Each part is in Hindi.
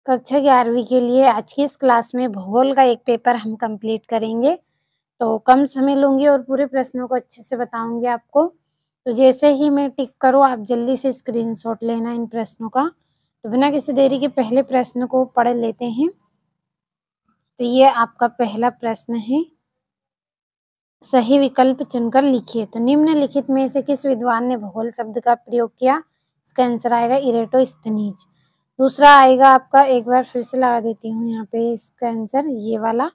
कक्षा 11वीं के लिए आज की इस क्लास में भूगोल का एक पेपर हम कंप्लीट करेंगे। तो कम समय लूँगी और पूरे प्रश्नों को अच्छे से बताऊँगी आपको। तो जैसे ही मैं टिक करूँ आप जल्दी से स्क्रीनशॉट लेना इन प्रश्नों का। तो बिना किसी देरी के पहले प्रश्न को पढ़ लेते हैं। तो ये आपका पहला प्रश्न है, सही विकल्प चुनकर लिखिए। तो निम्नलिखित में से किस विद्वान ने भूगोल शब्द का प्रयोग किया? इसका आंसर आएगा इरेटोस्थनीज। दूसरा आएगा आपका, एक बार फिर से लगा देती हूँ यहाँ पे इसका आंसर ये वाला।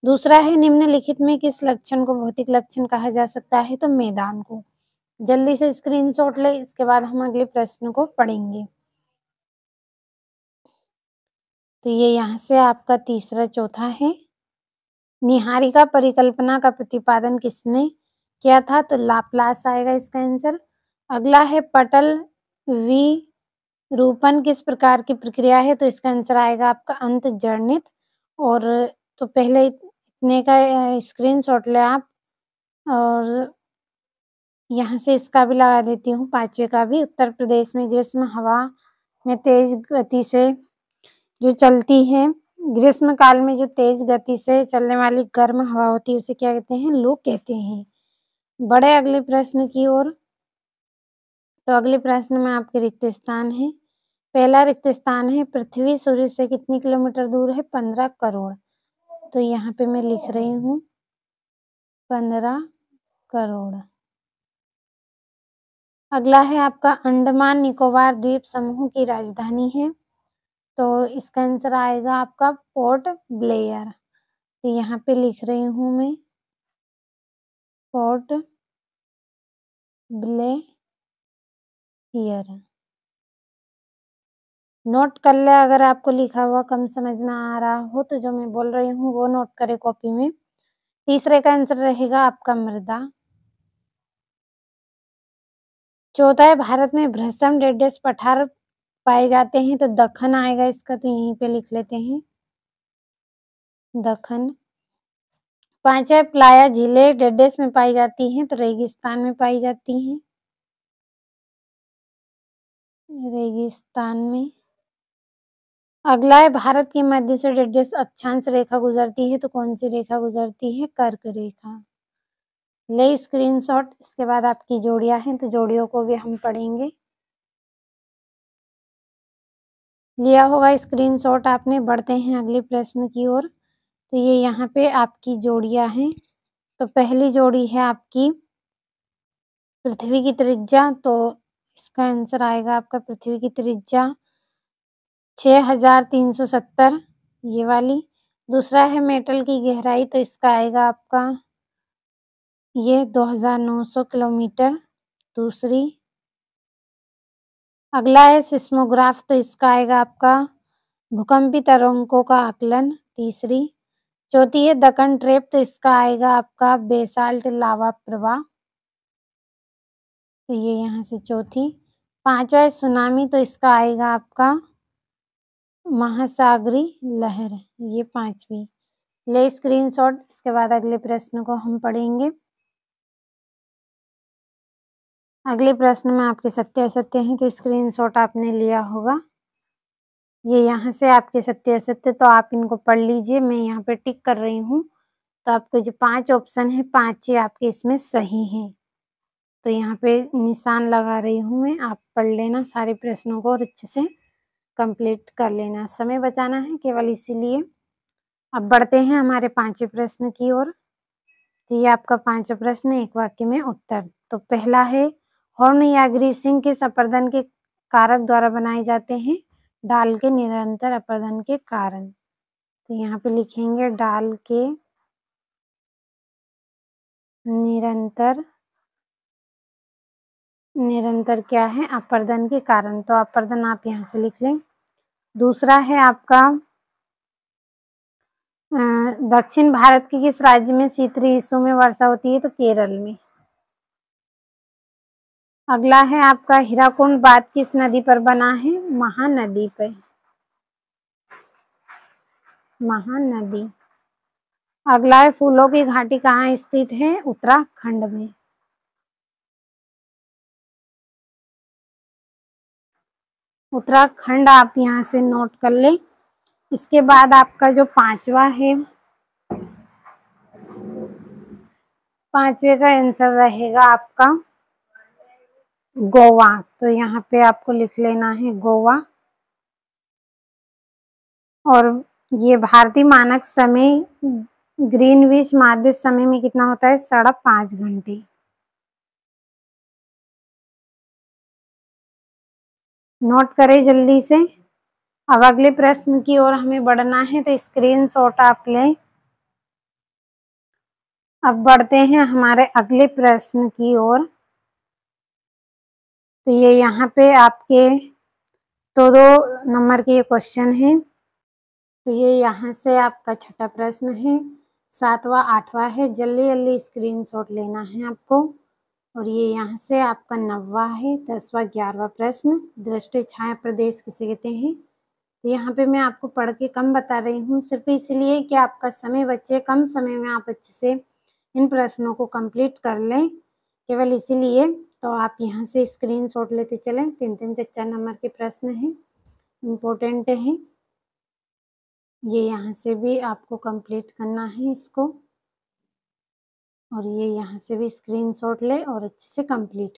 दूसरा है, निम्नलिखित में किस लक्षण को भौतिक लक्षण कहा जा सकता है? तो मैदान को। जल्दी से स्क्रीनशॉट ले, इसके बाद हम अगले प्रश्न को पढ़ेंगे। तो ये यहाँ से आपका तीसरा चौथा है, निहारिका परिकल्पना का प्रतिपादन किसने किया था? तो लाप्लास आएगा इसका आंसर। अगला है, पटल विरूपण किस प्रकार की प्रक्रिया है? तो इसका आंसर आएगा आपका अंतर्जनित। और तो पहले इतने का स्क्रीनशॉट ले आप, और यहाँ से इसका भी लगा देती हूँ, पांचवे का भी। उत्तर प्रदेश में ग्रीष्म हवा में तेज गति से जो चलती है, ग्रीष्म काल में जो तेज गति से चलने वाली गर्म हवा होती है उसे क्या कहते हैं? लू कहते हैं। बड़े अगले प्रश्न की ओर। तो अगले प्रश्न में आपके रिक्त स्थान है। पहला रिक्त स्थान है, पृथ्वी सूर्य से कितनी किलोमीटर दूर है? 15 करोड़। तो यहाँ पे मैं लिख रही हूँ 15 करोड़। अगला है आपका, अंडमान निकोबार द्वीप समूह की राजधानी है। तो इसका आंसर आएगा आपका पोर्ट ब्लेयर। तो यहाँ पे लिख रही हूँ मैं पोर्ट ब्लेयर। नोट कर ले अगर आपको लिखा हुआ कम समझ में आ रहा हो तो जो मैं बोल रही हूँ वो नोट करे कॉपी में। तीसरे का आंसर रहेगा आपका मृदा। चौथा है, भारत में भ्रशम डेडेस पठार पाए जाते हैं। तो दक्कन आएगा इसका, तो यहीं पे लिख लेते हैं दक्कन। पांचवा, प्लाया झीलें डेडेस में पाई जाती हैं? तो रेगिस्तान में पाई जाती हैं, रेगिस्तान में। अगला है, भारत के मध्य से डेडेस अक्षांश रेखा गुजरती है। तो कौन सी रेखा गुजरती है? कर्क रेखा। ले स्क्रीनशॉट। इसके बाद आपकी जोड़ियां हैं तो जोड़ियों को भी हम पढ़ेंगे। लिया होगा स्क्रीनशॉट आपने। बढ़ते हैं अगले प्रश्न की ओर। तो ये यहाँ पे आपकी जोड़ियां हैं। तो पहली जोड़ी है आपकी, पृथ्वी की त्रिज्या। तो इसका आंसर आएगा आपका पृथ्वी की त्रिज्या 6370, ये वाली। दूसरा है, मेटल की गहराई। तो इसका आएगा आपका ये 2900 किलोमीटर, दूसरी। अगला है सिस्मोग्राफ। तो इसका आएगा आपका भूकंपी तरंगों का आकलन, तीसरी। चौथी है दक्कन ट्रैप। तो इसका आएगा आपका बेसाल्ट लावा प्रवाह। तो ये यहाँ से चौथी। पांचवा है सुनामी। तो इसका आएगा आपका महासागरी लहर, ये पांचवी। ले स्क्रीनशॉट। इसके बाद अगले प्रश्न को हम पढ़ेंगे। अगले प्रश्न में आपके सत्य असत्य हैं तो स्क्रीनशॉट आपने लिया होगा। ये यहाँ से आपके सत्य असत्य, तो आप इनको पढ़ लीजिए। मैं यहाँ पे टिक कर रही हूँ। तो आपके जो 5 ऑप्शन है, 5 ही आपके इसमें सही हैं। तो यहाँ पे निशान लगा रही हूँ मैं, आप पढ़ लेना सारे प्रश्नों को और अच्छे से कंप्लीट कर लेना। समय बचाना है केवल इसीलिए। अब बढ़ते हैं हमारे 5वें प्रश्न की ओर। तो ये आपका 5वां प्रश्न, एक वाक्य में उत्तर। तो पहला है, हॉर्न या ग्रीसिंग किस अपर्दन के कारक द्वारा बनाए जाते हैं? डाल के निरंतर अपर्दन के कारण। तो यहाँ पे लिखेंगे डाल के निरंतर क्या है? अपर्दन के कारण। तो अपर्दन आप यहाँ से लिख लें। दूसरा है आपका, दक्षिण भारत के किस राज्य में शीतरी हिस्सों में वर्षा होती है? तो केरल में। अगला है आपका, हीराकुंड बांध किस नदी पर बना है? महानदी पर, महानदी। अगला है, फूलों की घाटी कहाँ स्थित है? उत्तराखंड में। उत्तराखंड आप यहाँ से नोट कर ले। इसके बाद आपका जो पांचवा है, पांचवे का आंसर रहेगा आपका गोवा। तो यहाँ पे आपको लिख लेना है गोवा। और ये भारतीय मानक समय ग्रीनविच माध्य समय में कितना होता है? 5.5 घंटे। नोट करें जल्दी से। अब अगले प्रश्न की ओर हमें बढ़ना है, तो स्क्रीनशॉट आप लें। अब बढ़ते हैं हमारे अगले प्रश्न की ओर। तो ये यहाँ पे आपके दो नंबर के क्वेश्चन है। तो ये यहाँ से आपका छठा प्रश्न है, 7वां 8वां है। जल्दी जल्दी स्क्रीनशॉट लेना है आपको। और ये यहाँ से आपका 9वां है, 10वां 11वां प्रश्न। दृष्टि छाया प्रदेश किसे कहते हैं? तो यहाँ पे मैं आपको पढ़ के कम बता रही हूँ, सिर्फ इसलिए कि आपका समय बचे, कम समय में आप अच्छे से इन प्रश्नों को कंप्लीट कर लें, केवल इसीलिए। तो आप यहाँ से स्क्रीनशॉट लेते चलें। 3-3 4 नंबर के प्रश्न हैं, इम्पोर्टेंट हैं। ये यहाँ से भी आपको कंप्लीट करना है इसको। और ये यहाँ से भी स्क्रीनशॉट ले और अच्छे से कंप्लीट